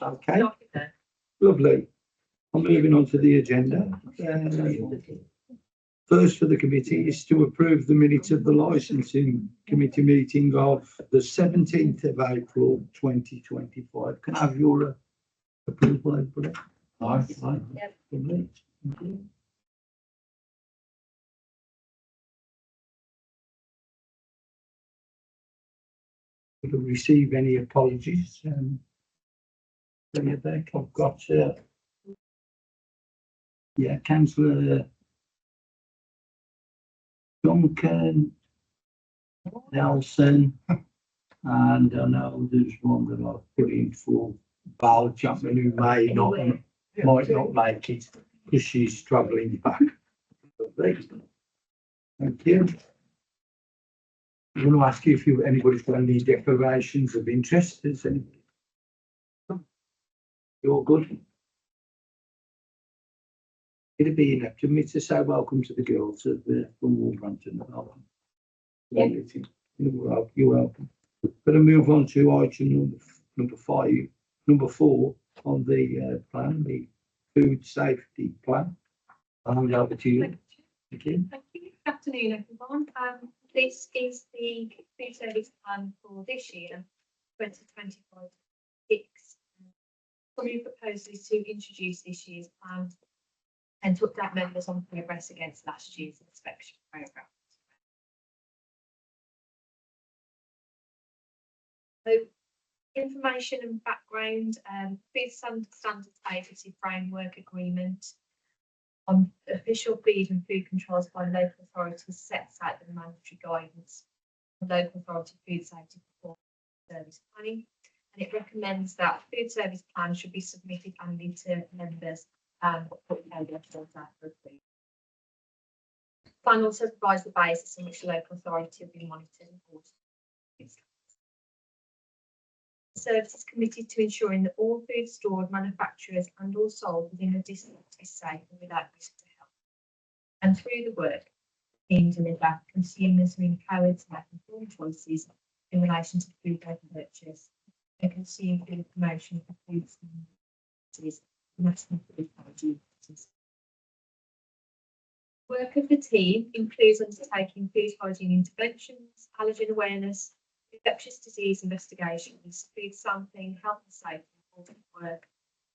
Okay, lovely. I'm moving on to the agenda. First for the committee is to approve the minutes of the licensing committee meeting of the 17th of April 2025. Can I have your approval, everybody? Aye. Yep. Lovely. Thank you. To receive any apologies. I've got, Councillor Duncan, Nelson, and I know there's one that I've put in for Val Chapman who might not make it because she's struggling back. Thank you. I want to ask you if anybody's got any declarations of interest. Is anybody? You're good. It'd be enough to me to say welcome to the girls of from Wolverhampton. Yeah. You're welcome. Going to move on to item number 4 on the plan, the food safety plan. I'll hand over to you. Thank you. Thank you. Good afternoon, everyone. This is the food service plan for this year, 2025-6. Summary proposal is to introduce this year's plan and to update members on progress against last year's inspection programme. So, information and background, Food Standards Agency Framework Agreement on official feed and food controls by local authorities sets out the mandatory guidance for local authority food safety performance service planning, and it recommends that food service plans should be submitted annually to members and put out for food. The plan also provides the basis on which the local authority will be monitored and audited. The service is committed to ensuring that all food stored, manufacturers and or sold within a distance is safe and without risk to health. And through the work being delivered, consumers are empowered to make informed choices in relation to food they purchase and consume food promotion for food standards, national food hygiene. Work of the team includes undertaking food hygiene interventions, allergen awareness, infectious disease investigations, food sampling, health and safety, important work,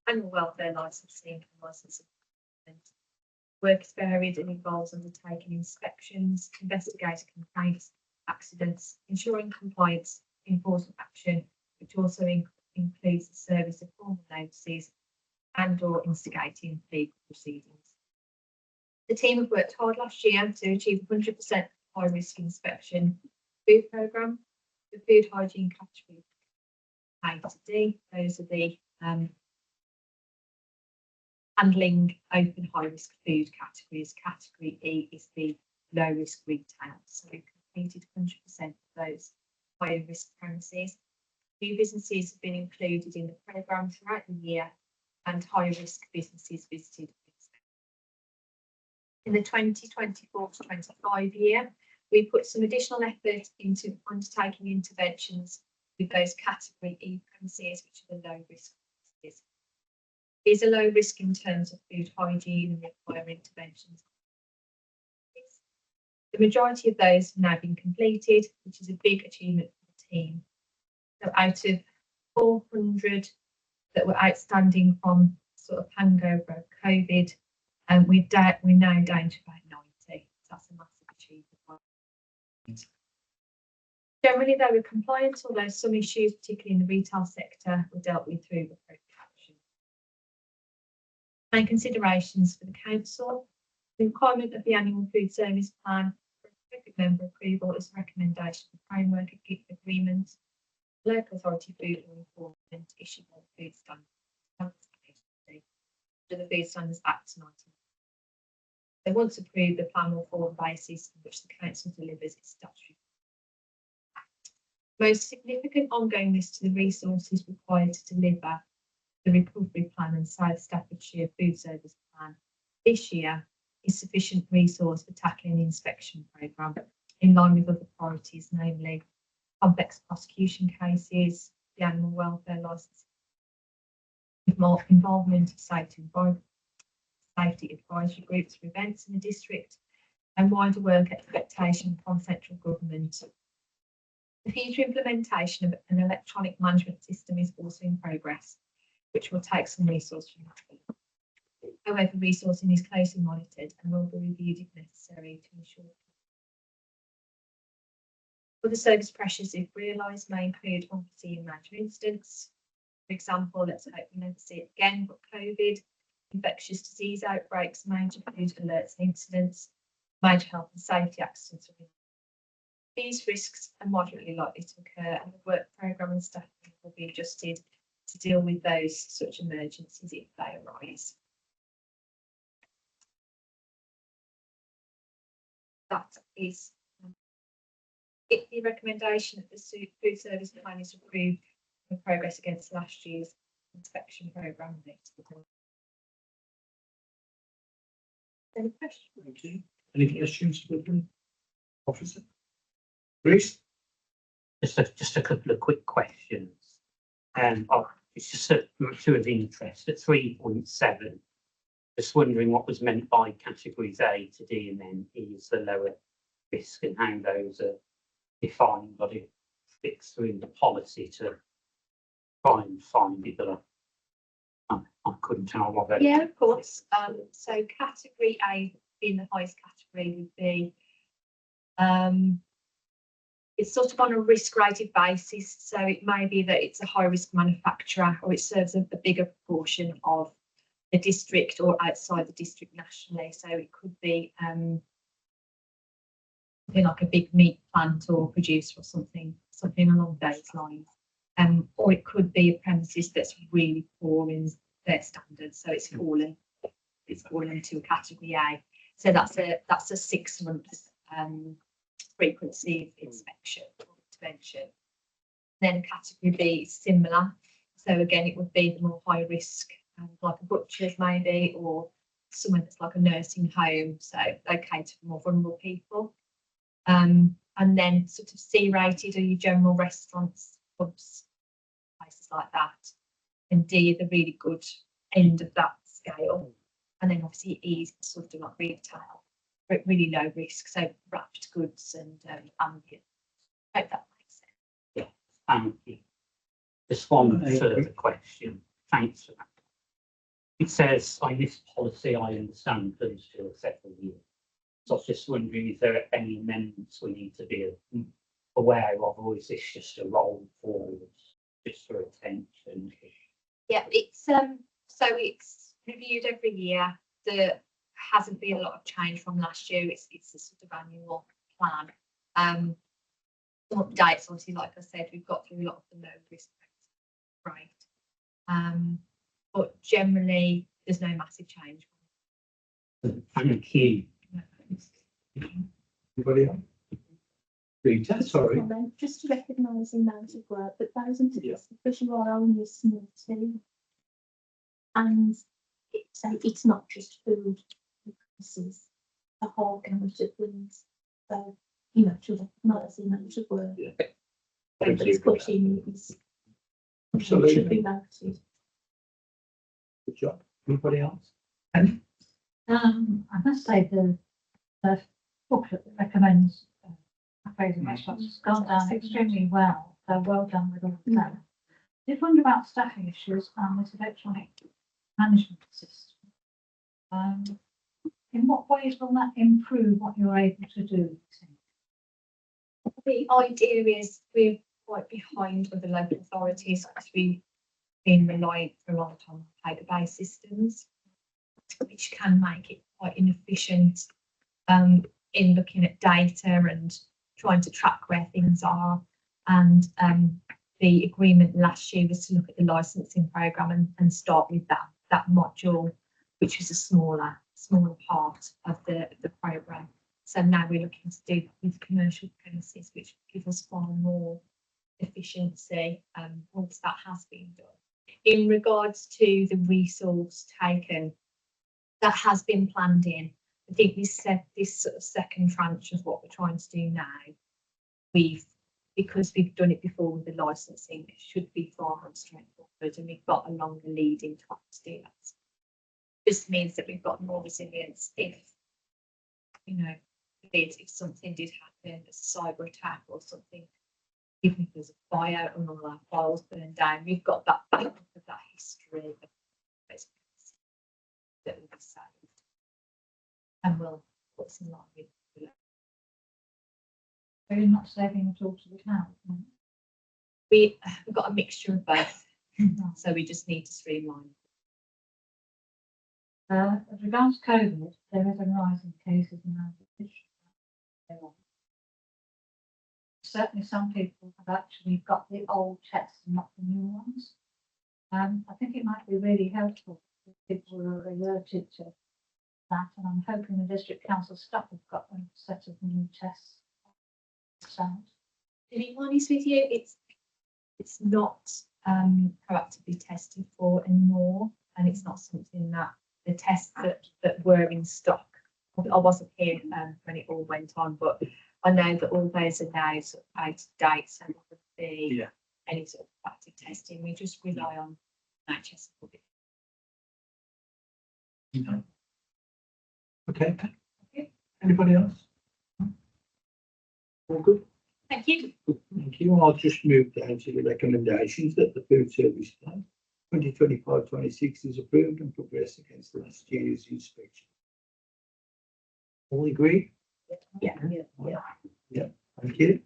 animal welfare licensing and licensing. Work is varied and involves undertaking inspections, investigating complaints, accidents, ensuring compliance, enforcement action, which also includes the service of formal notices and or instigating legal proceedings. The team have worked hard last year to achieve 100% high risk inspection food programme. The food hygiene category A to D, those are the handling open high risk food categories. Category E is the low risk retail. So we've completed 100% of those high risk premises. New businesses have been included in the programme throughout the year and high risk businesses visited. In the 2024-25 year, we put some additional effort into undertaking interventions with those category E premises, which are the low risk premises. These are low risk in terms of food hygiene and require interventions. The majority of those have now been completed, which is a big achievement for the team. So out of 400 that were outstanding from sort of hangover of COVID, and we're now down to about 90. So that's a massive achievement. Generally, they were compliant, although some issues, particularly in the retail sector, were dealt with through appropriate action. Main considerations for the council: the requirement of the annual food service plan for appropriate member approval is a recommendation of the framework agreement, local authority food and enforcement issued by the Food Standards Agency under the Food Standards Act 19. They once approved, the plan will form the basis on which the council delivers its statutory. Most significant ongoing risk to the resources required to deliver the recovery plan and South Staffordshire food service plan this year is sufficient resource for tackling the inspection programme in line with other priorities, namely complex prosecution cases, the animal welfare licence, with more involvement of safety advisory groups for events in the district, and wider work expectation from central government. The future implementation of an electronic management system is also in progress, which will take some resource from the team. However, resourcing is closely monitored and will be reviewed if necessary to ensure. Other service pressures, if realised, may include unforeseen major incidents. For example, let's hope we never see it again, but COVID, infectious disease outbreaks, major food alerts and incidents, major health and safety accidents. These risks are moderately likely to occur, and the work programme and staffing will be adjusted to deal with those such emergencies if they arise. That is if the recommendation that the food service plan is approved and progress against last year's inspection programme. Any questions? Thank you. Any questions for the officer? Bruce? Just a couple of quick questions. It's just two of interest. At 3.7, just wondering what was meant by categories A to D and then E is the lower risk, and how those are defined, but it fits through the policy to try and find it, but I couldn't tell what that. Yeah, of course. So category A being the highest category would be it's sort of on a risk rated basis. So it may be that it's a high risk manufacturer, or it serves a bigger proportion of the district or outside the district nationally. So it could be like a big meat plant or producer or something along those lines. Or it could be a premises that's really poor in their standards, so it's fallen into a category A. So that's a 6 month frequency of inspection or intervention. Then category B is similar. So again, it would be the more high risk, like a butcher's maybe, or someone that's like a nursing home. So they cater for more vulnerable people. And then sort of C rated are your general restaurants, pubs, places like that. And D are the really good end of that scale. And then obviously E is sort of like retail, but really low risk. So wrapped goods and ambient. I hope that makes sense. Yeah, thank you. Just one further question. Thanks for that. It says, on this policy, I understand, comes to several years. So I was just wondering, is there any amendments we need to be aware of, or is this just a roll forward, just for attention? Yeah, it's so it's reviewed every year. There hasn't been a lot of change from last year. It's a sort of annual plan. Some updates, obviously, like I said, we've got through a lot of the low risk right. But generally, there's no massive change. Thank you. Anybody else? Rita, sorry. Comment, just to recognise the amount of work that goes into this, because you are only a small team, and it's not just food, this is the whole gamut of things. So to recognise the amount of work that's put in is should be noted. Good job. Anybody else? I must say the booklet that recommends appraisal restaurants has gone down extremely well. So well done with all of that. I did wonder about staffing issues and this electronic management system. In what ways will that improve what you're able to do? The idea is we're quite behind other local authorities because we've been reliant for a long time on paper-based systems, which can make it quite inefficient in looking at data and trying to track where things are. And the agreement last year was to look at the licensing programme and start with that module, which is a smaller part of the programme. So now we're looking to do with commercial premises, which give us far more efficiency once that has been done. In regards to the resource taken, that has been planned in. I think this sort of second tranche of what we're trying to do now, we've because we've done it before with the licensing, it should be far more straightforward, and we've got a longer leading time to do that. This means that we've got more resilience if, if something did happen, a cyber attack or something, even if there's a fire and all our files burned down, we've got that backup of that history of that will be saved and will put us in line with. So you're not saving at all to the town? We've got a mixture of both, so we just need to streamline. As regards COVID, there is a rise in cases and numbers. Certainly some people have actually got the old tests and not the new ones. I think it might be really helpful if people are alerted to that, and I'm hoping the district council staff have got a set of new tests. To be honest with you, it's not proactively tested for anymore, and it's not something that the tests that were in stock. I wasn't here when it all went on, but I know that all those are now sort of out of date, so there would be any sort of active testing. We just rely on NHS. Okay. Anybody else? All good? Thank you. Thank you. I'll just move down to the recommendations that the food service plan 2025-26 is approved and progress against last year's inspection. All agree? Yeah. Thank you.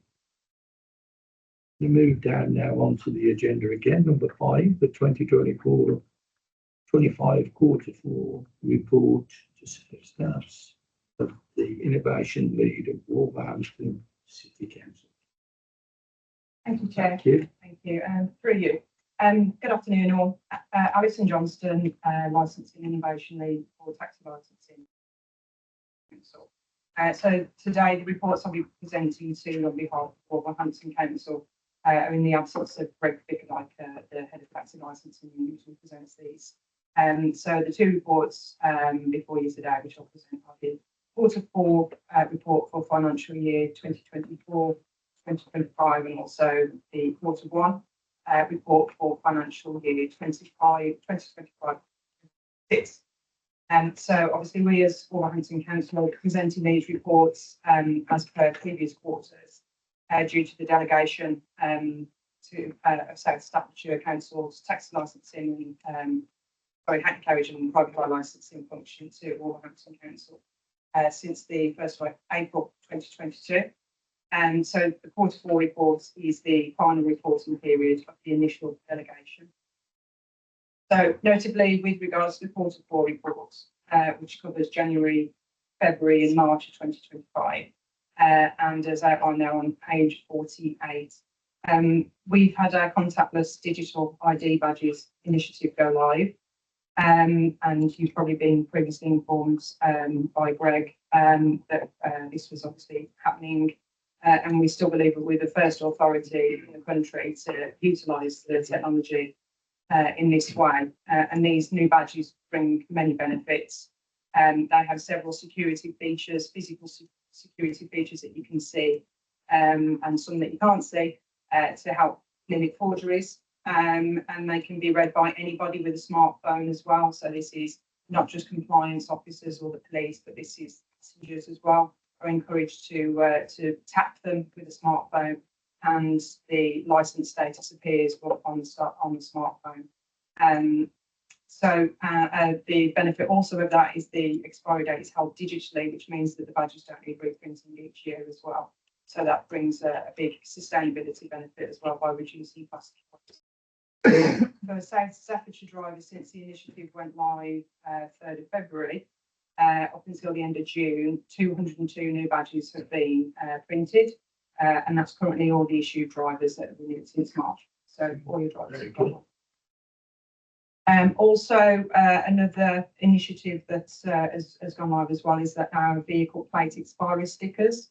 We move down now onto the agenda again, number 5, the 2024-25 quarter 4 report to staffs of the innovation lead of Wolverhampton City Council. Thank you, Chair. Thank you. Thank you. Through you. Good afternoon, all. Alison Johnston, Licensing Innovation Lead for Taxi Licensing Council. So today, the reports I'll be presenting to on behalf of Wolverhampton Council are in the absence of Greg Bickerdike, the Head of Taxi Licensing, who usually presents these. So the 2 reports before you today, which I'll present, are the quarter 4 report for financial year 2024-2025, and also the quarter 1 report for financial year 2025. So obviously we as Wolverhampton Council are presenting these reports as per previous quarters due to the delegation to South Staffordshire Council's taxi licensing and hand carriage and private car licensing function to Wolverhampton Council since the 1st of April 2022. And so the quarter 4 report is the final reporting period of the initial delegation. So notably with regards to the quarter 4 reports, which covers January, February and March of 2025, and as outlined now on page 48, we've had our contactless digital ID badges initiative go live. And you've probably been previously informed by Greg that this was obviously happening, and we still believe that we're the first authority in the country to utilise the technology in this way. And these new badges bring many benefits. They have several security features, physical security features that you can see, and some that you can't see, to help limit forgeries. And they can be read by anybody with a smartphone as well. So this is not just compliance officers or the police, but this is passengers as well are encouraged to tap them with a smartphone, and the license status appears on the smartphone. So the benefit also of that is the expiry date is held digitally, which means that the badges don't need reprinting each year as well. So that brings a big sustainability benefit as well by reducing plastic waste. For South Staffordshire drivers, since the initiative went live 3rd of February, up until the end of June, 202 new badges have been printed, and that's currently all the issued drivers that have been used since March. So all your drivers have got one. Also, another initiative that has gone live as well is that our vehicle plate expiry stickers.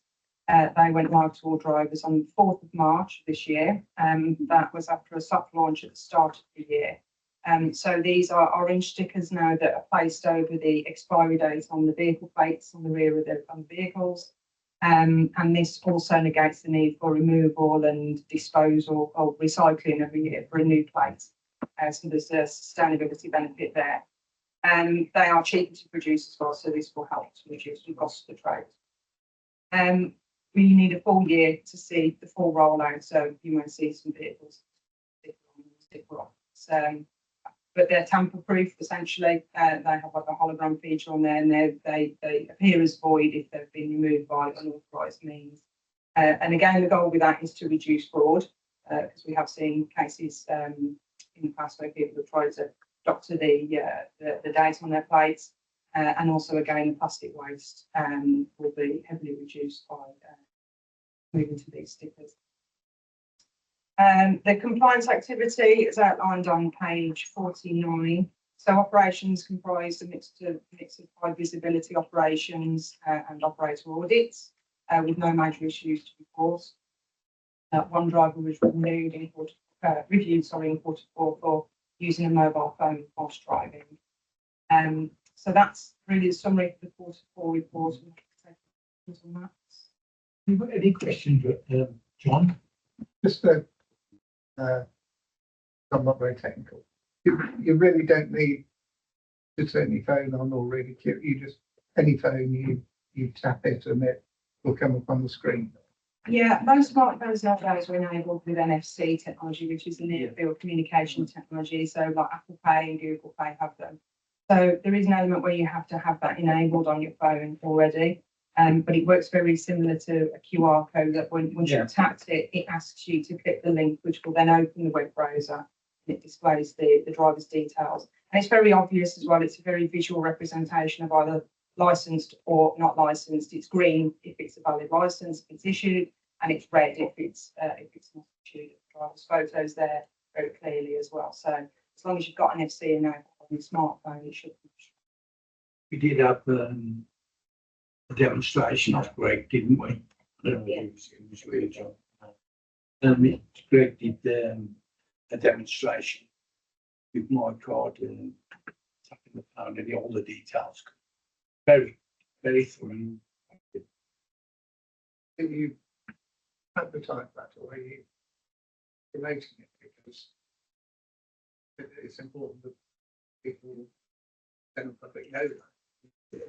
They went live to all drivers on the 4th of March this year. That was after a soft launch at the start of the year. So these are orange stickers now that are placed over the expiry date on the vehicle plates on the rear of the vehicles. And this also negates the need for removal and disposal or recycling every year for a new plate. So there's a sustainability benefit there. And they are cheaper to produce as well, so this will help to reduce the cost of the trade. We need a full year to see the full rollout, so you might see some vehicles stick off. But they're tamper-proof essentially. They have like a hologram feature on there, and they appear as void if they've been removed by unauthorised means. And again, the goal with that is to reduce fraud, because we have seen cases in the past where people have tried to doctor the date on their plates, and also again the plastic waste will be heavily reduced by moving to these stickers. The compliance activity is outlined on page 49. So operations comprise a mix of high visibility operations and operator audits, with no major issues to report. One driver was reviewed in quarter four for using a mobile phone whilst driving. So that's really the summary of the quarter four report. You got any questions, John? Just I'm not very technical. You really don't need to turn your phone on or really cute. You just any phone you tap it and it will come up on the screen. Yeah, most smartphones nowadays are enabled with NFC technology, which is the near field communication technology. So like Apple Pay and Google Pay have them. So there is an element where you have to have that enabled on your phone already. But it works very similar to a QR code that once you've tapped it, it asks you to click the link, which will then open the web browser and it displays the driver's details. And it's very obvious as well. It's a very visual representation of either licensed or not licensed. It's green if it's a valid license, if it's issued, and it's red if it's not issued. The driver's photos there very clearly as well. So as long as you've got an FC enabled on your smartphone, it should be. We did have a demonstration of Greg, didn't we? Yeah. It was really John. Greg did a demonstration with my card and tapping the phone and all the details. Very, very thorough. Do you advertise that or are you promoting it because it's important that people don't public know that?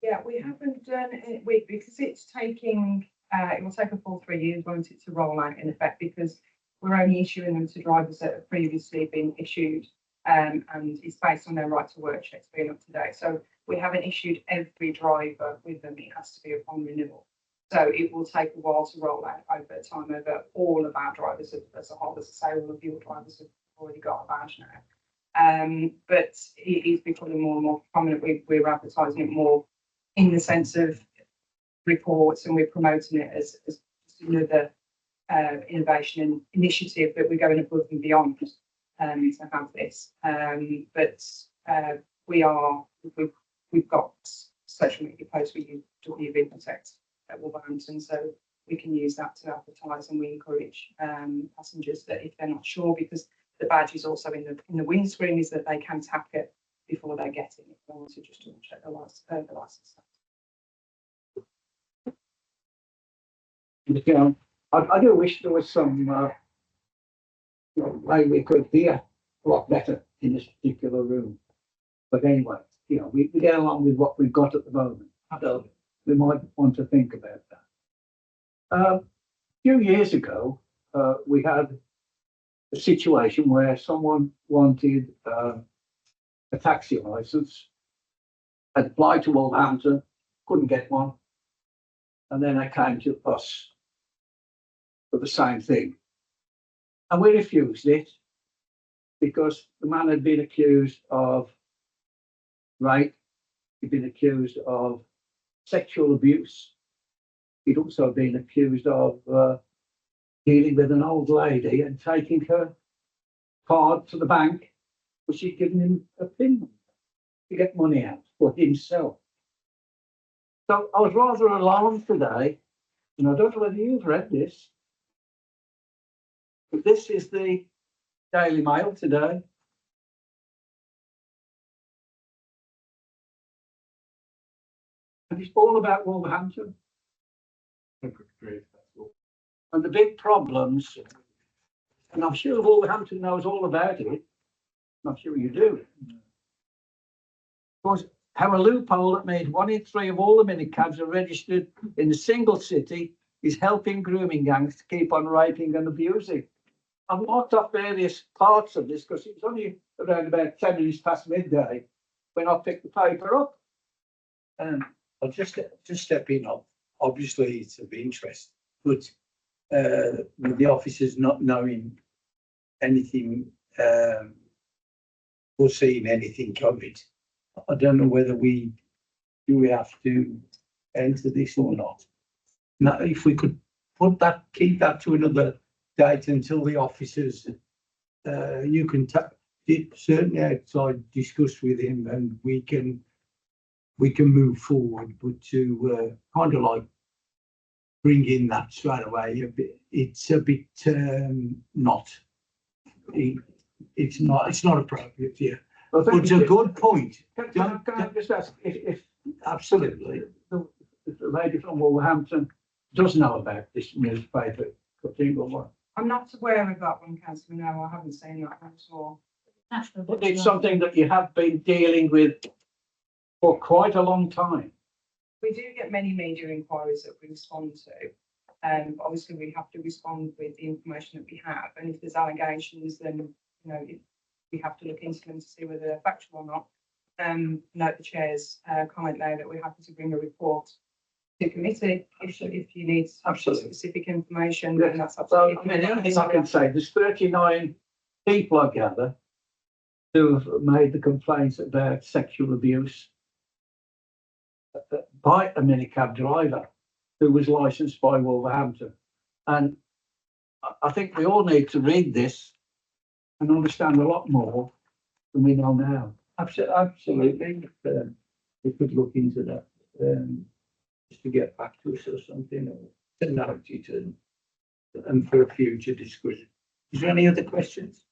Yeah, we haven't done it because it's taking, it will take a full 3 years, won't it, to roll out in effect, because we're only issuing them to drivers that have previously been issued, and it's based on their right to work checks being up to date. So we haven't issued every driver with them. It has to be upon renewal. So it will take a while to roll out over time over all of our drivers as a whole. As I say, all of your drivers have already got a badge now. But it is becoming more and more prominent. We're advertising it more in the sense of reports, and we're promoting it as another innovation and initiative that we're going above and beyond to have this. But we've got social media posts we use WVProtect at Wolverhampton, so we can use that to advertise, and we encourage passengers that if they're not sure, because the badge is also in the windscreen, is that they can tap it before they get it if they want to just double check the license. I do wish there was some way we could hear a lot better in this particular room. But anyway, we get along with what we've got at the moment. So we might want to think about that. A few years ago, we had a situation where someone wanted a taxi license, had applied to Wolverhampton, couldn't get one, and then they came to us for the same thing. And we refused it because the man had been accused of rape, he'd been accused of sexual abuse, he'd also been accused of dealing with an old lady and taking her card to the bank, which she'd given him a pin to get money out for himself. So I was rather alarmed today, and I don't know whether you've read this, but this is the Daily Mail today. And it's all about Wolverhampton. And the big problems, and I'm sure Wolverhampton knows all about it. I'm sure you do. Because how a loophole that made 1 in 3 of all the minicabs are registered in a single city is helping grooming gangs to keep on raping and abusing. I've marked off various parts of this because it was only around about 10 minutes past midday when I picked the paper up. I'll just step in. Obviously, it's of interest, but with the officers not knowing anything or seeing anything of it, I don't know whether we have to enter this or not. Now, if we could keep that to another date until the officers, you can certainly outside discuss with him and we can move forward, but to kind of like bring in that straight away, it's a bit it's not appropriate, yeah. Well, But it's a good point. Can I just ask if Absolutely. the lady from Wolverhampton does know about this newspaper cutting or what? I'm not aware of that one, Councillor. No, I haven't seen that one at all. National. But it's something that you have been dealing with for quite a long time. We do get many media inquiries that we respond to. Obviously, we have to respond with the information that we have. And if there's allegations, then we have to look into them to see whether they're factual or not. Note the chair's comment there that we're happy to bring a report to committee if you need Absolutely. specific information. Yeah. Then that's So, absolutely. I mean, the only thing I can say, there's 39 people, I gather, who have made the complaints about sexual abuse by a minicab driver who was licensed by Wolverhampton. And I think we all need to read this and understand a lot more than we know now. Absolutely. We could look into that, just to get back to us or something, or to note it and for a future discussion. Is there any other questions?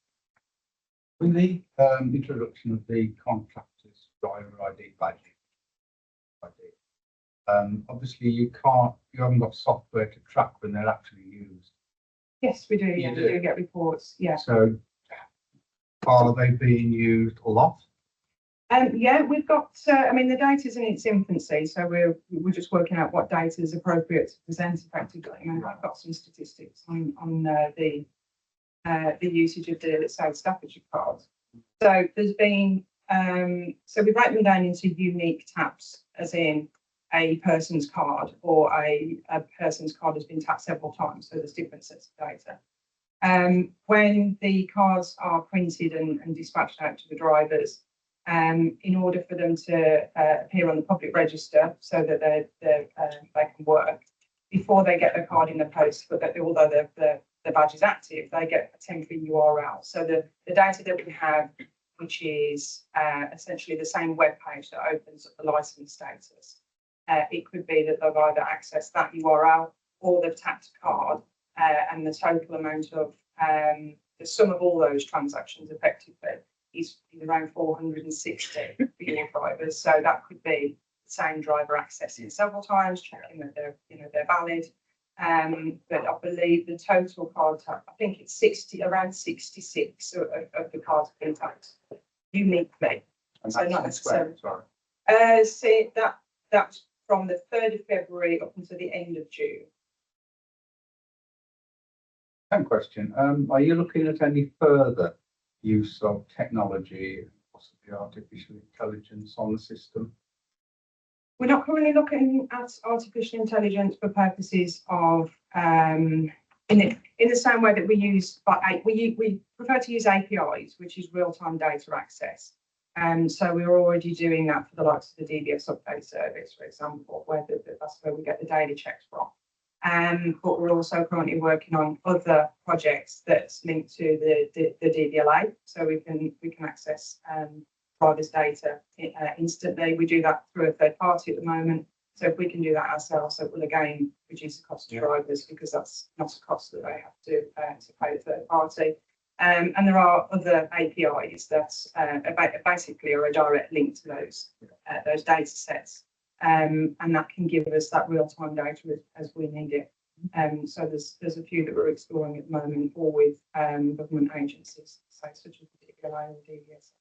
With the introduction of the contractors driver ID badging, obviously you haven't got software to track when they're actually used. Yes, we do. You Yeah, we do. do get reports. Yeah. So are they being used a lot? Yeah, we've got. I mean, the data's in its infancy, so we're just working out what data is appropriate to present effectively. And I've got some statistics on the usage of the South Staffordshire cards. So there's been. So we break them down into unique taps, as in a person's card or a person's card has been tapped several times. So there's different sets of data. When the cards are printed and dispatched out to the drivers, in order for them to appear on the public register so that they can work, before they get the card in the post, but that although the badge is active, they get a temporary URL. So the data that we have, which is essentially the same web page that opens up the license status, it could be that they've either accessed that URL or they've tapped a card, and the total amount of the sum of all those transactions effectively is around 460 for your drivers. So that could be the same driver accessing several times, checking that they're valid. But I believe the total card tap, I think it's around 66 of the cards have been tapped uniquely. And So that's not on Square, necessarily. sorry. See that's from the 3rd of February up until the end of June. Same question. Are you looking at any further use of technology, possibly artificial intelligence on the system? We're not currently looking at artificial intelligence for purposes of in the same way that we prefer to use APIs, which is real-time data access. So we're already doing that for the likes of the DBS update service, for example, where that's where we get the daily checks from. But we're also currently working on other projects that's linked to the DVLA, so we can access drivers' data instantly. We do that through a third party at the moment. So if we can do that ourselves, it will again reduce the cost to drivers, because that's not a cost that they have to pay a third party. And there are other APIs that basically are a direct link to those data sets. and that can give us that real-time data as we need it. So there's a few that we're exploring at the moment, or with government agencies, so such as the DVLA or DVS.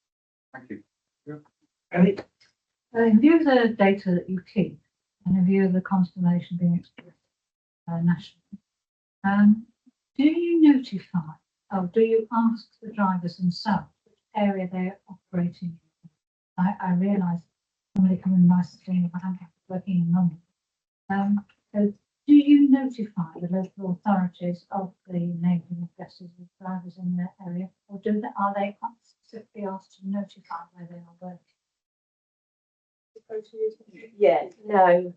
Thank you. And In view of the data that you keep, and in view of the constellation being explored nationally, do you notify, or do you ask the drivers themselves which area they're operating in? I realise somebody coming licensing if I'm working in London. So do you notify the local authorities of the neighbouring addresses of drivers in their area, or are they specifically asked to notify where they are working? Yeah, no.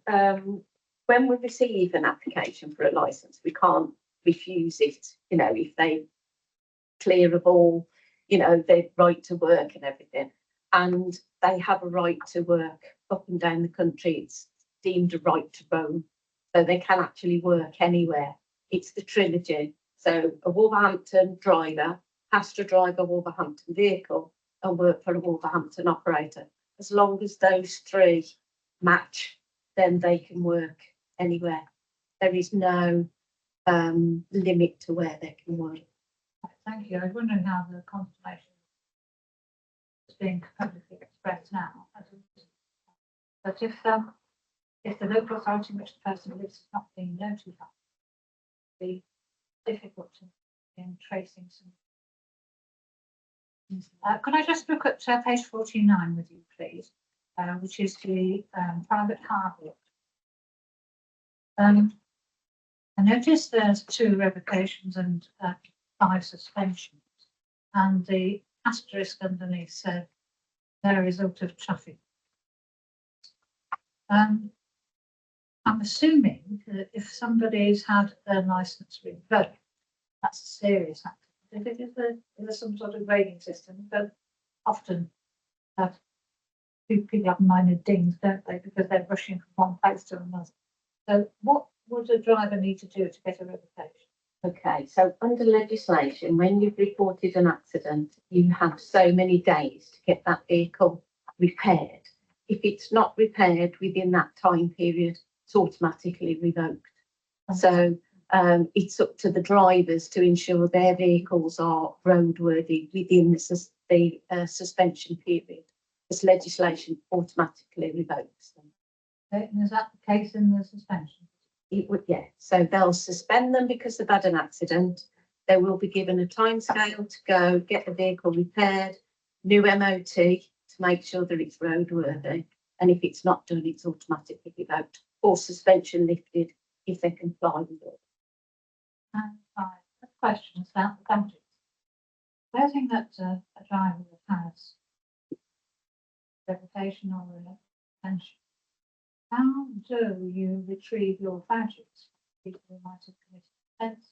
When we receive an application for a licence, we can't refuse it. You know, if they clear of all, you know, their right to work and everything, and they have a right to work up and down the country. It's deemed a right to roam, so they can actually work anywhere. It's the trilogy. So a Wolverhampton driver has to drive a Wolverhampton vehicle and work for a Wolverhampton operator. As long as those three match, then they can work anywhere. There is no limit to where they can work. Thank you. I was wondering how the constellation is being publicly expressed now. But if the local authority in which the person lives is not being notified, it would be difficult in tracing some. Could I just look at page 49 with you, please, which is the private car book. I noticed there's 2 revocations and 5 suspensions, and the asterisk underneath said they're a result of traffic. I'm assuming that if somebody's had their licence revoked, that's a serious accident. Is there some sort of grading system? But often people have minor dings, don't they, because they're rushing from one place to another. So what would a driver need to do to get a revocation? Okay, so under legislation, when you've reported an accident, you have so many days to get that vehicle repaired. If it's not repaired within that time period, it's automatically revoked. So it's up to the drivers to ensure their vehicles are roadworthy within the suspension period. This legislation automatically revokes them. And is that the case in the suspension? It would, yeah. So they'll suspend them because they've had an accident. They will be given a timescale to go get the vehicle repaired, new MOT to make sure that it's roadworthy. And if it's not done, it's automatically revoked or suspension lifted if they comply with it. And the question is about the budget. Supposing that a driver has reputation or a pension, how do you retrieve your badges? People who might have committed offence.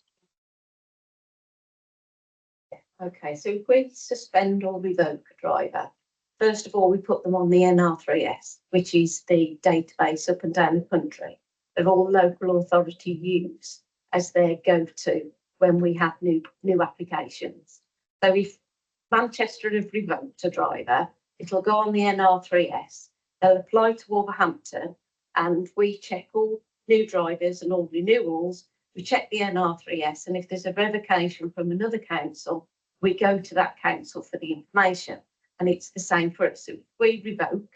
Okay, so if we suspend or revoke a driver, first of all, we put them on the NR3S, which is the database up and down the country that all local authority use as their go-to when we have new applications. So if Manchester have revoked a driver, it'll go on the NR3S, they'll apply to Wolverhampton, and we check all new drivers and all renewals. We check the NR3S, and if there's a revocation from another council, we go to that council for the information. And it's the same for us. So if we revoke,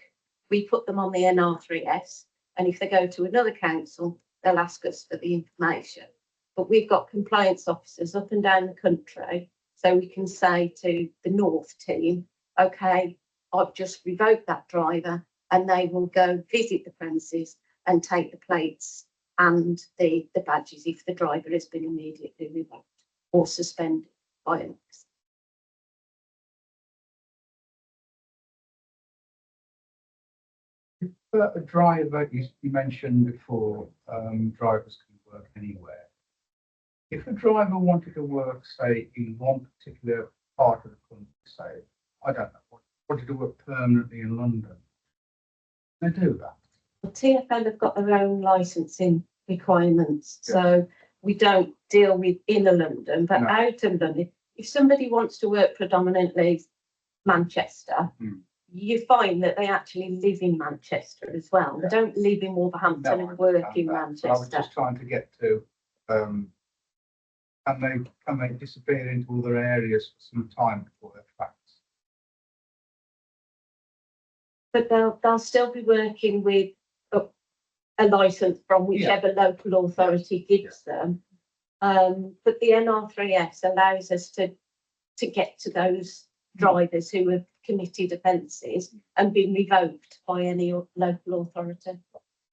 we put them on the NR3S, and if they go to another council, they'll ask us for the information. But we've got compliance officers up and down the country, so we can say to the North team, okay, I've just revoked that driver, and they will go visit the premises and take the plates and the badges if the driver has been immediately revoked or suspended by an accident. A driver, you mentioned before, drivers can work anywhere. If a driver wanted to work, say, in one particular part of the country, say, I don't know, wanted to work permanently in London, they do that. Well, TfL have got their own licensing requirements, so we don't deal with inner London, but out of London. If somebody wants to work predominantly Manchester, you find that they actually live in Manchester as well. They don't live in Wolverhampton No, I and work understand in that, but I was Manchester. just trying to get to, can they disappear into other areas for some time before they're tracked? But they'll still be working with a licence from whichever local authority gives them. But the NR3S allows us to get to those drivers who have committed offences and been revoked by any local authority.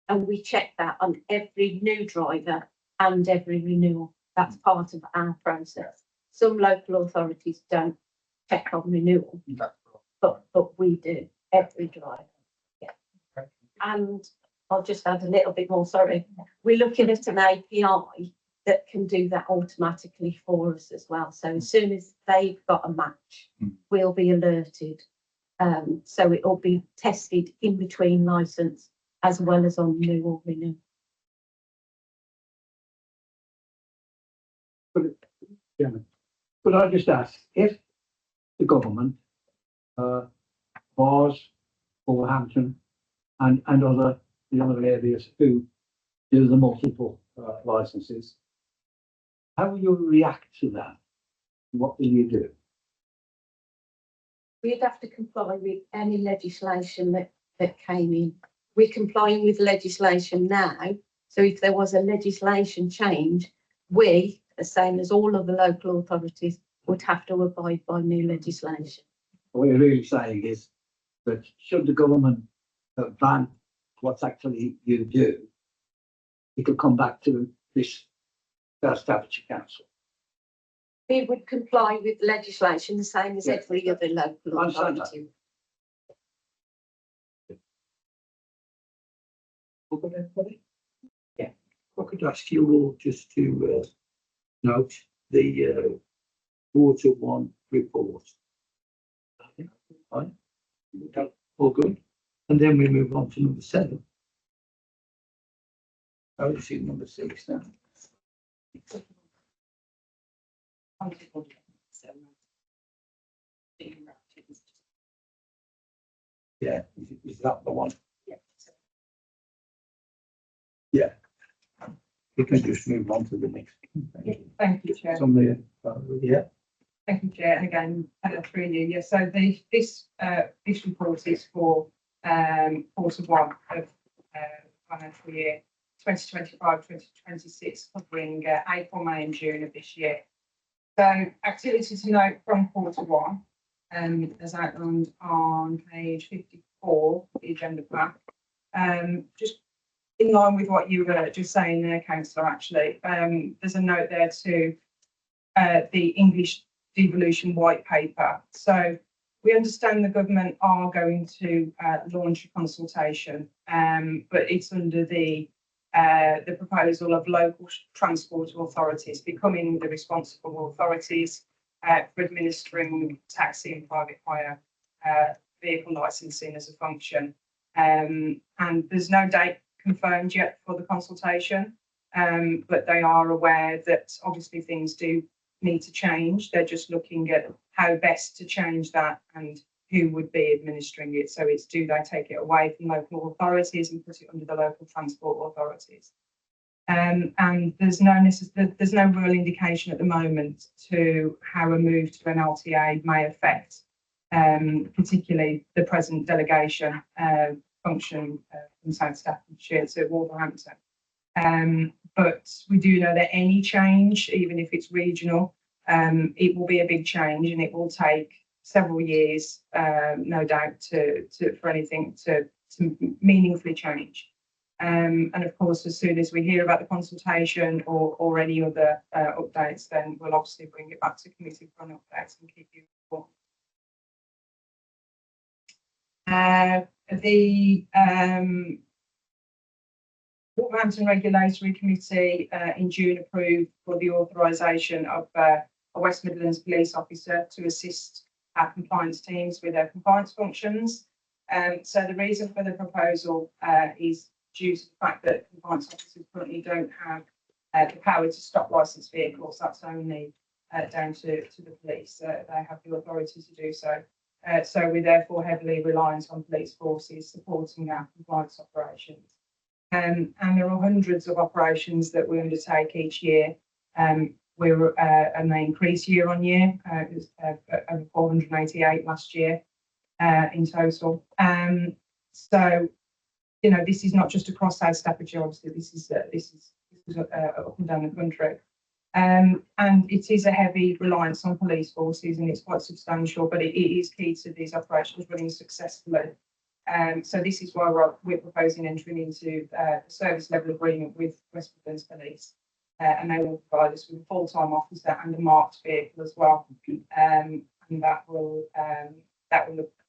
And we check that on every new driver and every renewal. That's part of our process. Some local authorities don't check on renewal, That's but we do, every driver. Yeah. And I'll just add a little bit more, sorry. We're looking at an API that can do that automatically for us as well. So as soon as they've got a match, we'll be alerted. So it will be tested in between licence as well as on new or renew. Chairman, could I just ask, if the government, bars, Wolverhampton and the other areas who do the multiple licenses, how will you react to that? What will you do? We'd have to comply with any legislation that came in. We're complying with legislation now. So if there was a legislation change, we, the same as all other local authorities, would have to abide by new legislation. What you're really saying is that should the government ban what's actually you do, it could come back to this Staffordshire Council. We would comply with legislation the same as Yes. every other local I understand that. authority. Yeah, I could ask you all just to note the Water One report. Fine. All good. And then we move on to number 7. Oh, you see number 6 now. Yeah, is that the one? Yeah. We can just move on to the next. Thank you, Chair. Somebody, yeah, Thank you, Chair. And again, through you. Yeah, so this report is for quarter 1 of financial year 2025-2026, covering April, May and June of this year. So activity to note from quarter 1, as outlined on page 54, the agenda pack. Just in line with what you were just saying there, Councillor, actually, there's a note there to the English devolution white paper. So we understand the government are going to launch a consultation, but it's under the proposal of local transport authorities becoming the responsible authorities for administering taxi and private hire vehicle licensing as a function. And there's no date confirmed yet for the consultation, but they are aware that obviously things do need to change. They're just looking at how best to change that and who would be administering it. So it's, do they take it away from local authorities and put it under the local transport authorities? And there's no real indication at the moment to how a move to an LTA may affect, particularly the present delegation function from South Staffordshire to Wolverhampton. But we do know that any change, even if it's regional, it will be a big change and it will take several years, no doubt, for anything to meaningfully change. And of course, as soon as we hear about the consultation or any other updates, then we'll obviously bring it back to committee for an update and keep you informed. The Wolverhampton Regulatory Committee in June approved for the authorisation of a West Midlands police officer to assist our compliance teams with their compliance functions. So the reason for the proposal is due to the fact that compliance officers currently don't have the power to stop licensed vehicles. That's only down to the police. They have the authority to do so. So we're therefore heavily reliant on police forces supporting our compliance operations. And there are hundreds of operations that we undertake each year. And they increase year on year. It was over 488 last year in total. So, you know, this is not just across South Staffordshire. Obviously, this is up and down the country. And it is a heavy reliance on police forces, and it's quite substantial, but it is key to these operations running successfully. So this is why we're proposing entering into a service level agreement with West Midlands Police, and they will provide us with a full-time officer and a marked vehicle as well. And that will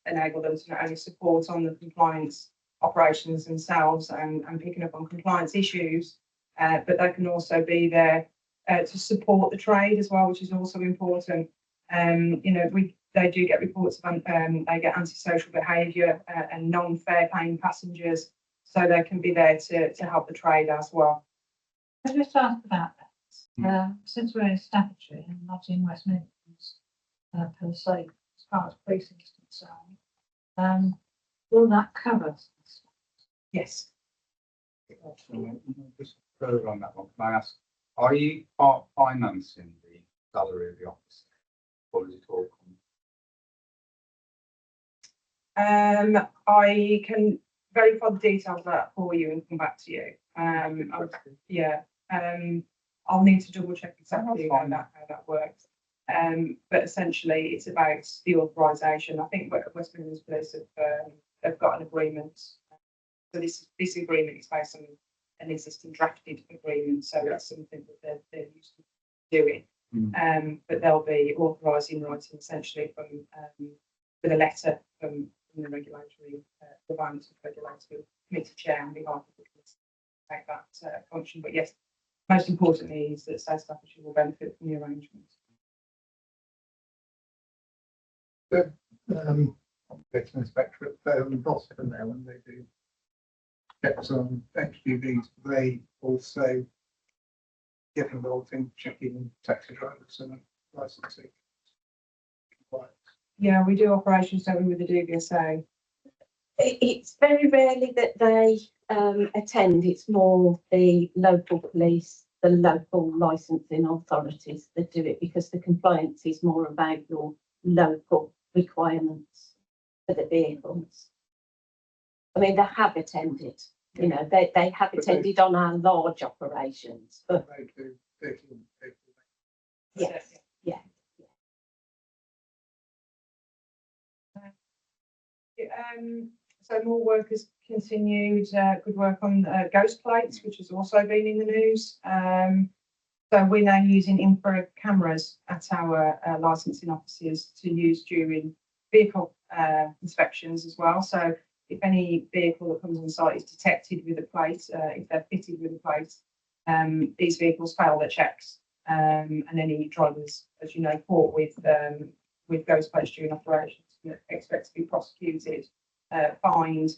enable them to not only support on the compliance operations themselves and picking up on compliance issues, but they can also be there to support the trade as well, which is also important. You know, they do get reports of they get antisocial behaviour and non-fair paying passengers, so they can be there to help the trade as well. Can I just ask about that? Since we're in Staffordshire and not in West Midlands per se, as far as policing is concerned, will that cover? Yes. Just further on that one, can I ask, are you part financing the salary of the officer, or is it all? I can verify the details of that for you and come back to you. I'll need to double check exactly how that works. But essentially, it's about the authorisation. I think West Midlands Police have got an agreement. So this agreement is based on an existing drafted agreement, so that's something that they're used to doing. But they'll be authorising writing essentially from with a letter from the regulatory environmental regulatory committee chair on behalf of the committee to take that function. But yes, most importantly is that South Staffordshire will benefit from the arrangements. Better inspector at Boston there when they do checks on HGVs, they also get involved in checking taxi drivers and licensing. Yeah, we do operations only with the DVSA. It's very rarely that they attend. It's more the local police, the local licensing authorities that do it, because the compliance is more about your local requirements for the vehicles. I mean, they have attended, you know, they have attended on our large operations, but yes, yeah. So more work has continued, good work on ghost plates, which has also been in the news. So we're now using infrared cameras at our licensing offices to use during vehicle inspections as well. So if any vehicle that comes on site is detected with a plate, if they're fitted with a plate, these vehicles fail their checks. And any drivers, as you know, caught with ghost plates during operations expect to be prosecuted, fined,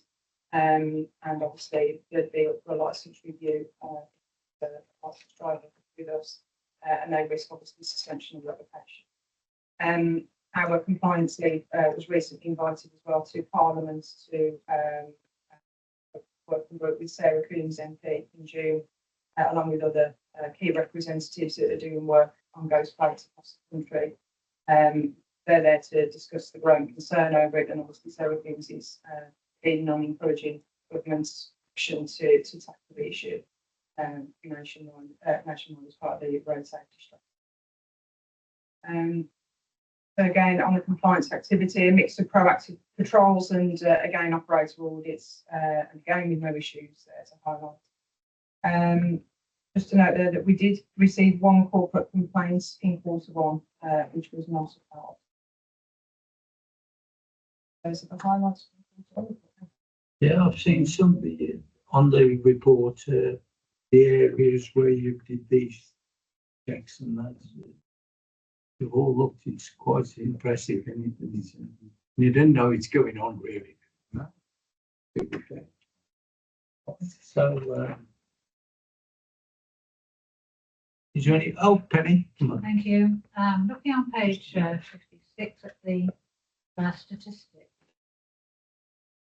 and obviously there'd be a license review the licensed driver with us, and they risk obviously suspension of revocation. Our compliance lead was recently invited as well to Parliament to work and group with Sarah Coombs MP in June, along with other key representatives that are doing work on ghost plates across the country. They're there to discuss the growing concern over it, and obviously Sarah Coombs is keen on encouraging government's action to tackle the issue nationwide as part of the road safety strategy. So again, on the compliance activity, a mix of proactive patrols and again operator audits, and again with no issues there to highlight. Just to note there that we did receive one corporate complaint in Q1, which was not a part. Those are the highlights. Yeah, I've seen some on the report, the areas where you did these checks and that. They've all looked, it's quite impressive, and you didn't know it's going on really. No? So, is there any, Penny? Come on. Thank you. Looking on page 56 at the statistic.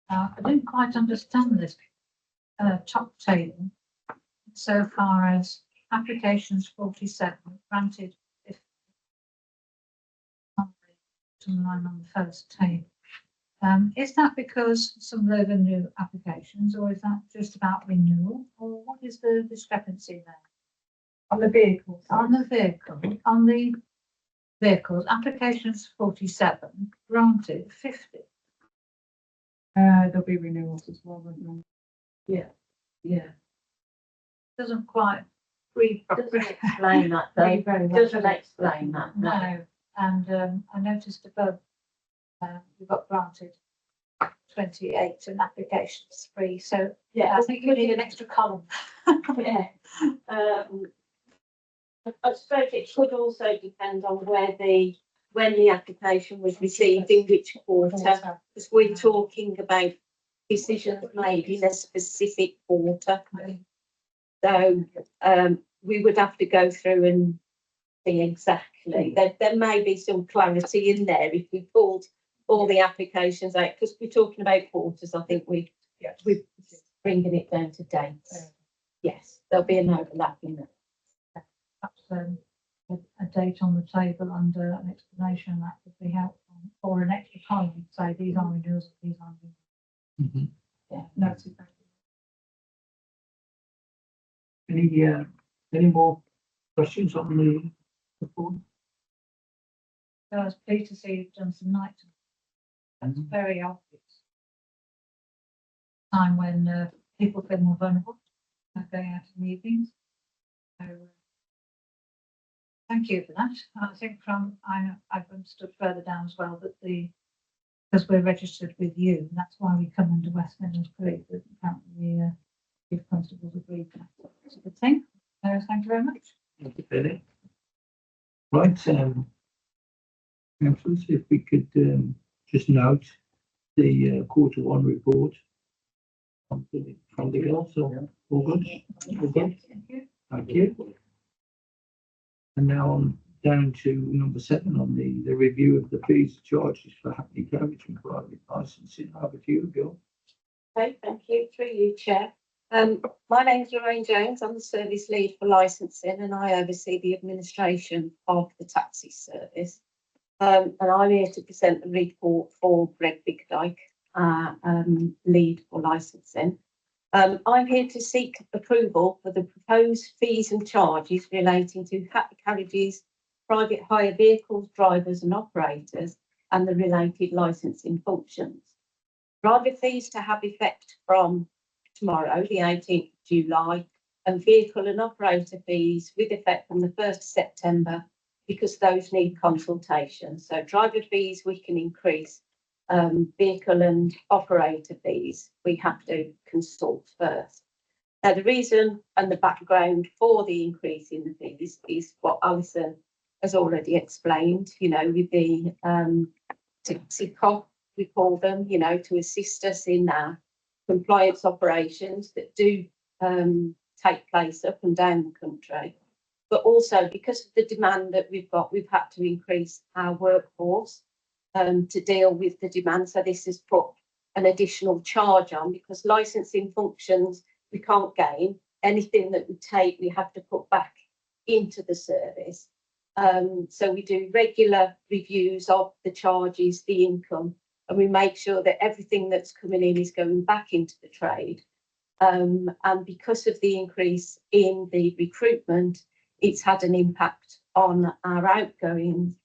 I didn't quite understand this top table so far as applications 47 granted if on the line on the first table. Is that because some of those are new applications, or is that just about renewal, or what is the discrepancy there? On the vehicles. On the vehicles, applications 47, granted 50. There'll be renewals as well, won't there? Yeah. Doesn't quite read Doesn't properly. explain that though. Read very well. Doesn't explain that. No, and I noticed above, we got granted 28 and applications 3, so yeah, I think you need an extra column. Yeah. I suppose it could also depend on when the application was received, in which quarter, because we're talking about decisions made in a specific quarter. So, we would have to go through and see exactly. There may be some clarity in there if we pulled all the applications out, because we're talking about quarters. I think we're bringing it down to dates. Yes, there'll be an overlap in there. Perhaps a date on the table and an explanation that would be helpful, or an extra column, say these are renewals, these are renewals. Yeah, noted. Any more questions on the report? So I was pleased to see you've done some night. That's very obvious. Time when people feel more vulnerable, going out in the evenings. So, thank you for that. I think I've understood further down as well that because we're registered with you, that's why we come under West Midlands Police, but apparently the chief constables agreed that. It's a good thing. Thank you very much. Thank you, Billy. Right, councillors, if we could just note the Q1 report from the girls, so all good? All good? Thank you. And now on down to number 7 on the review of the fees and charges for Hackney Carriage and private licensing. Over to you, Bill. Okay, thank you. Through you, Chair. My name's Lorraine Jones. I'm the service lead for licensing, and I oversee the administration of the taxi service. And I'm here to present the report for Greg Bigdyke, lead for licensing. I'm here to seek approval for the proposed fees and charges relating to Hackney Carriages, private hire vehicles, drivers and operators, and the related licensing functions. Driver fees to have effect from tomorrow, the 18th of July, and vehicle and operator fees with effect from the 1st of September, because those need consultation. So driver fees we can increase, vehicle and operator fees we have to consult first. Now the reason and the background for the increase in the fees is what Alison has already explained, you know, with the TICOP, we call them, you know, to assist us in our compliance operations that do take place up and down the country. But also because of the demand that we've got, we've had to increase our workforce to deal with the demand. So this has put an additional charge on, because licensing functions we can't gain. Anything that we take, we have to put back into the service. So we do regular reviews of the charges, the income, and we make sure that everything that's coming in is going back into the trade. And because of the increase in the recruitment, it's had an impact on our outgoings.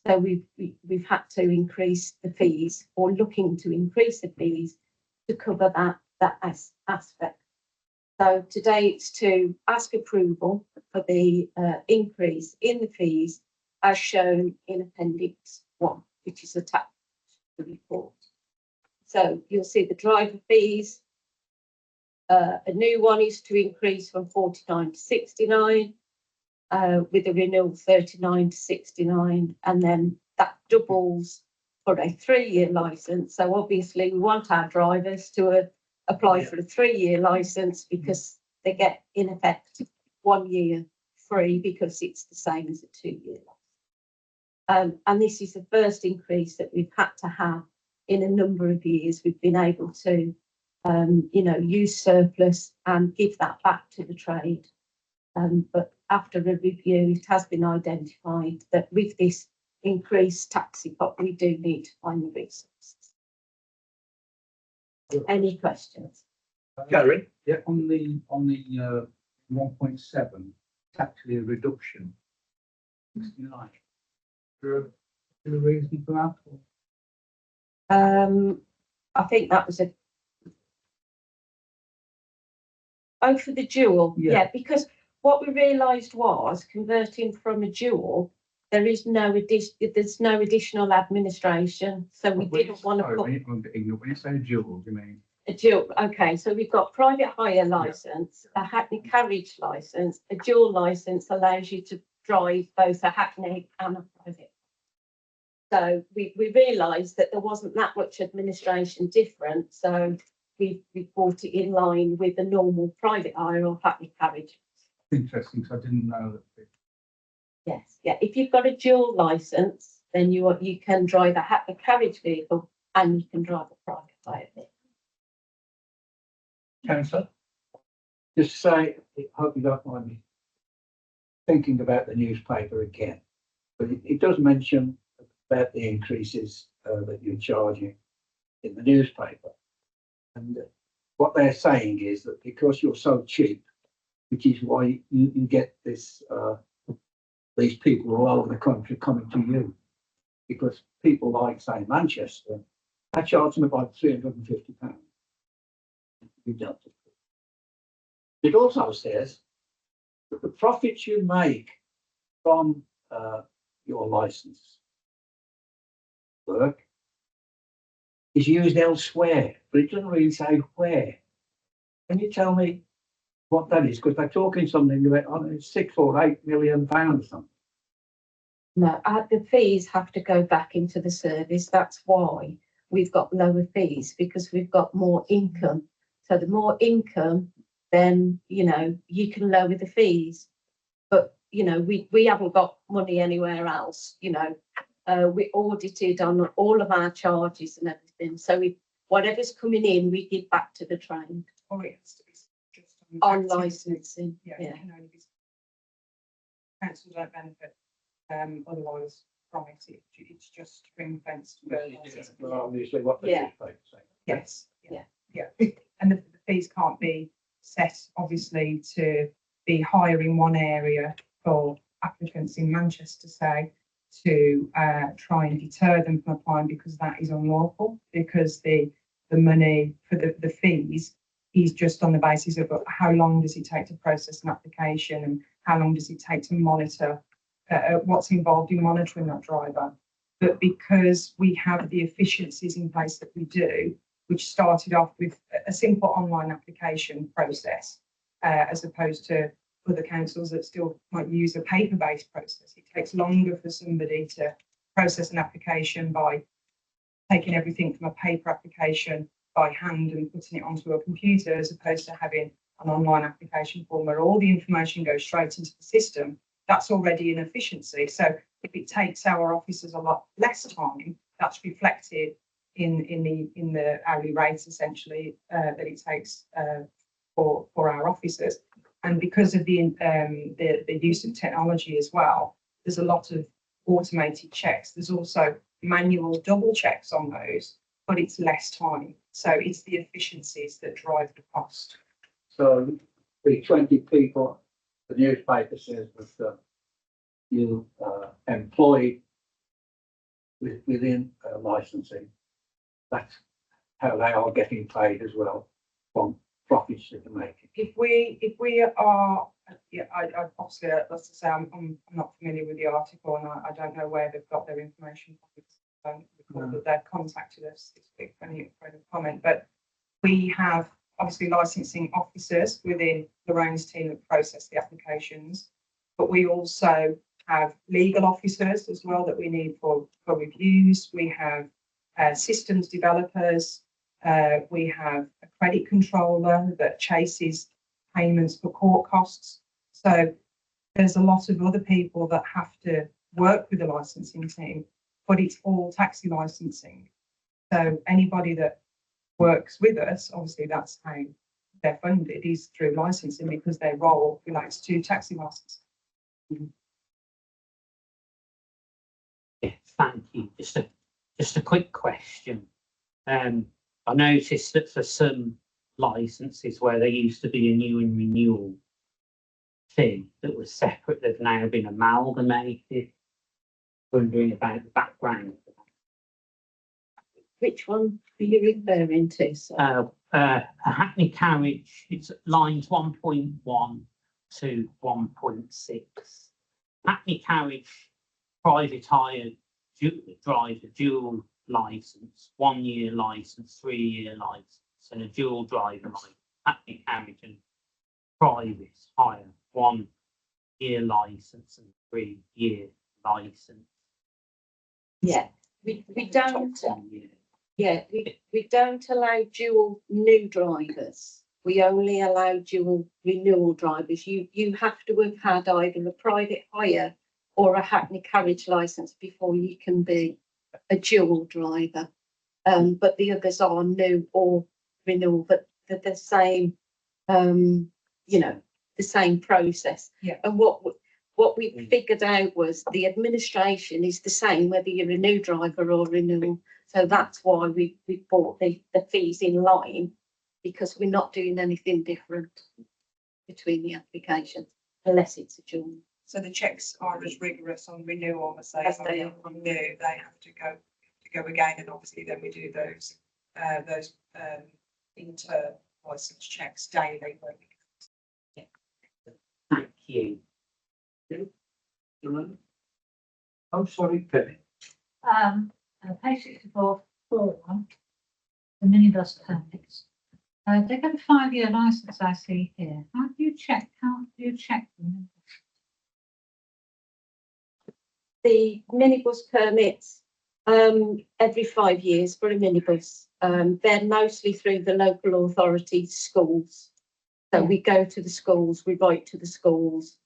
So we've had to increase the fees, or looking to increase the fees to cover that aspect. So today it's to ask approval for the increase in the fees as shown in Appendix 1, which is attached to the report. So you'll see the driver fees. A new one is to increase from 49 to 69, with a renewal 39 to 69, and then that doubles for a 3-year licence. So obviously we want our drivers to apply for a 3-year licence, because they get in effect 1 year free, because it's the same as a 2-year And this is the first increase that we've had to have in a number of years. We've been able to, use surplus and give that back to the trade. But after a review, it has been identified that with this increased taxi pot, we do need to find the resources. Any questions? Gary? Yeah, on the 1.7, it's actually a reduction. 69. Is there a reason for that? Or- I think that was for the dual, Yeah. because what we realised was converting from a dual, there's no additional administration, so we When you- didn't want to sorry, put when you say dual, you mean? a dual. Okay, so we've got private hire licence, a Hackney carriage licence. A dual licence allows you to drive both a Hackney and a private. So we realised that there wasn't that much administration difference, so we brought it in line with the normal private hire or Hackney carriage. Interesting, so I didn't know that. Yes, yeah. If you've got a dual licence, then you can drive a Hackney carriage vehicle and you can drive a private hire vehicle. Councillor? Just say, I hope you don't mind me thinking about the newspaper again, but it does mention about the increases that you're charging in the newspaper. And what they're saying is that because you're so cheap, which is why you get this, these people all over the country coming to you. Because people like, say, Manchester, I charge them about £350. You've dealt with it. It also says that the profits you make from your license work is used elsewhere, but it doesn't really say where. Can you tell me what that is? Because they're talking something about £6 or £8 million something. No, the fees have to go back into the service. That's why we've got lower fees, because we've got more income. So the more income, then, you can lower the fees. But, we haven't got money anywhere else, we audited on all of our charges and everything. So whatever's coming in, we give back to the trade Or it has to be just on activity. licensing. Yeah, Yeah. it can only be. Council don't benefit, otherwise from it, it's just ring fenced. Well, obviously what the Yeah. newspaper say. Yes, Yeah. yeah, and the fees can't be set, obviously, to be higher in one area for applicants in Manchester, say, to try and deter them from applying, because that is unlawful, because the money for the fees is just on the basis of how long does it take to process an application and how long does it take to monitor what's involved in monitoring that driver. But because we have the efficiencies in place that we do, which started off with a simple online application process, as opposed to other councils that still might use a paper-based process. It takes longer for somebody to process an application by taking everything from a paper application by hand and putting it onto a computer, as opposed to having an online application form where all the information goes straight into the system. That's already an efficiency. So if it takes our officers a lot less time, that's reflected in the hourly rates, essentially, that it takes for our officers. And because of the use of technology as well, there's a lot of automated checks. There's also manual double checks on those, but it's less time. So it's the efficiencies that drive the cost. So the 20 people, the newspaper says that you employ within licensing. That's how they are getting paid as well from profits that they're making. If we are, I obviously, let's say I'm not familiar with the article, and I don't know where they've got their information from. I don't recall that they've contacted us this week for any comment, but we have obviously licensing officers within Lorraine's team that process the applications, but we also have legal officers as well that we need for reviews. We have systems developers. We have a credit controller that chases payments for court costs. So there's a lot of other people that have to work with the licensing team, but it's all taxi licensing. So anybody that works with us, obviously that's how they're funded, is through licensing because their role relates to taxi license. Yeah, thank you. Just a quick question. I noticed that for some licenses where there used to be a new and renewal fee that was separate, they've now been amalgamated. Wondering about the background. Which one are you referring to? sir? A Hackney carriage, it's lines 1.1 to 1.6. Hackney carriage, private hire driver, dual license, 1 year license, 3 year license, and a dual driver license. Hackney carriage and private hire, 1 year license and 3 year license. Yeah, we don't, Top 1 year. yeah, we don't allow dual new drivers. We only allow dual renewal drivers. You have to have had either a private hire or a Hackney carriage licence before you can be a dual driver. But the others are new or renewal, but they're the same, you know, the same process. Yeah. And what we figured out was the administration is the same whether you're a new driver or renewal. So that's why we brought the fees in line, because we're not doing anything different between the applications unless it's a dual. So the checks are as rigorous on renewal as they As are they on are. new. They have to go again, and obviously then we do those inter license checks daily. Thank you. I'm sorry, Penny. Page 64, 4, the minibus permits. They got a 5-year license I see here. How do you check them? The minibus permits every 5 years for a minibus. They're mostly through the local authority schools. So we go to the schools, we write to the schools.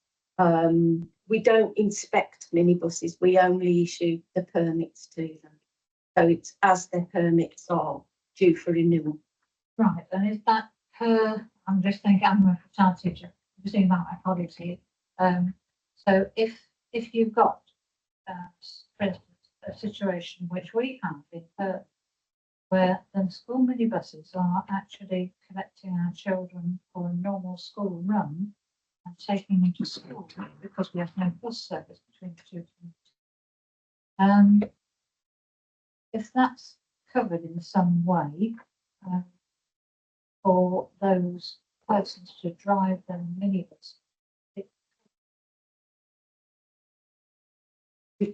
We don't inspect minibuses, we only issue the permits to them. So it's as their permits are due for renewal. Right, and is that per, I'm just thinking, I'm a child teacher, I'm just thinking about my colleagues here. So if you've got, for instance, a situation which we have in Perth, where the school minibuses are actually collecting our children for a normal school run and taking them to school because we have no bus service between the two communities. If that's covered in some way, for those persons to drive the minibus.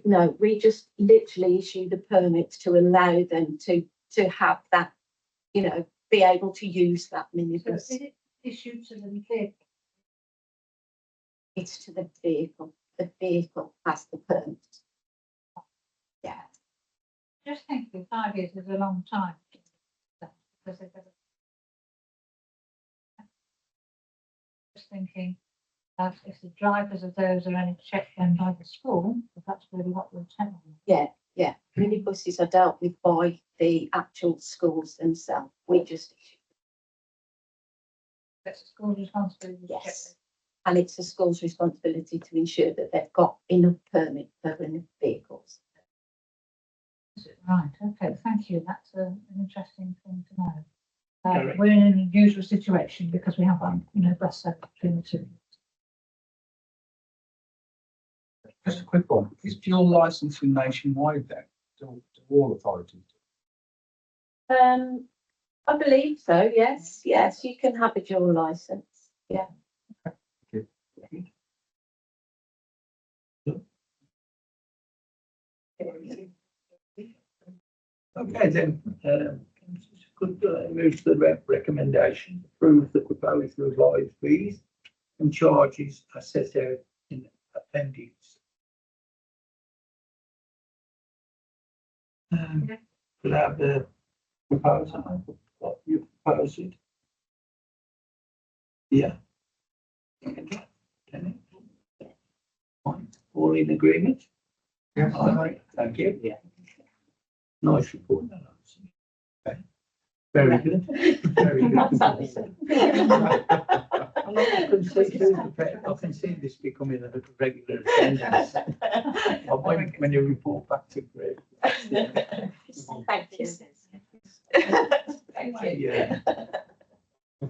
No, we just literally issue the permits to allow them to have that, you know, be able to use that So minibus. is it issued to the vehicle? It's to the vehicle. The vehicle has the permit. Yeah. Just thinking 5 years is a long time. Because they've got just thinking if the drivers of those are only checked then by the school, if that's really what we're telling them. Yeah. Minibuses are dealt with by the actual schools themselves. We just issue. That's the school's responsibility. to check Yes. And it's the school's responsibility to ensure that they've got enough permit for enough vehicles. it. Right, okay, thank you. That's an interesting thing to know. Correct. We're in an unusual situation because we have bus service between the two. Just a quick one. Is dual licensing nationwide then? Do all authorities? I believe so, yes, you can have a dual licence, yeah. Okay, then, could move to the recommendation, approve the proposed revised fees and charges as set out in appendix. Could I have the proposal, what you proposed? Yeah. Fine. All in agreement? All right, thank you. Yeah. Nice report. Okay. Very good. Very good. I can see this becoming a regular attendance. When you report back to Greg. Thank you. Yeah.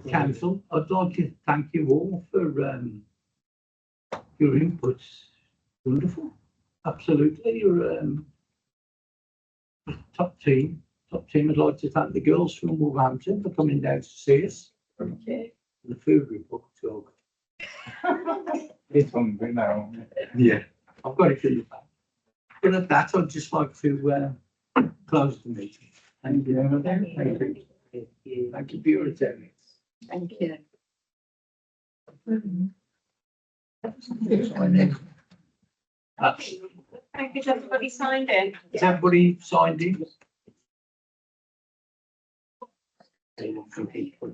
Council, I'd like to thank you all for your inputs. Wonderful. Absolutely. You're top team. Top team. I'd like to thank the girls from Wolverhampton for coming down to see us. Okay. The food report. So, It's hungry now. yeah, I've got it in the back. But at that, I'd just like to close the meeting. Thank you. Thank you. Thank you for your attendance. Thank you. Thank you, everybody signed in. Is everybody signed in? From people.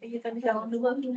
Are you going to go on the working?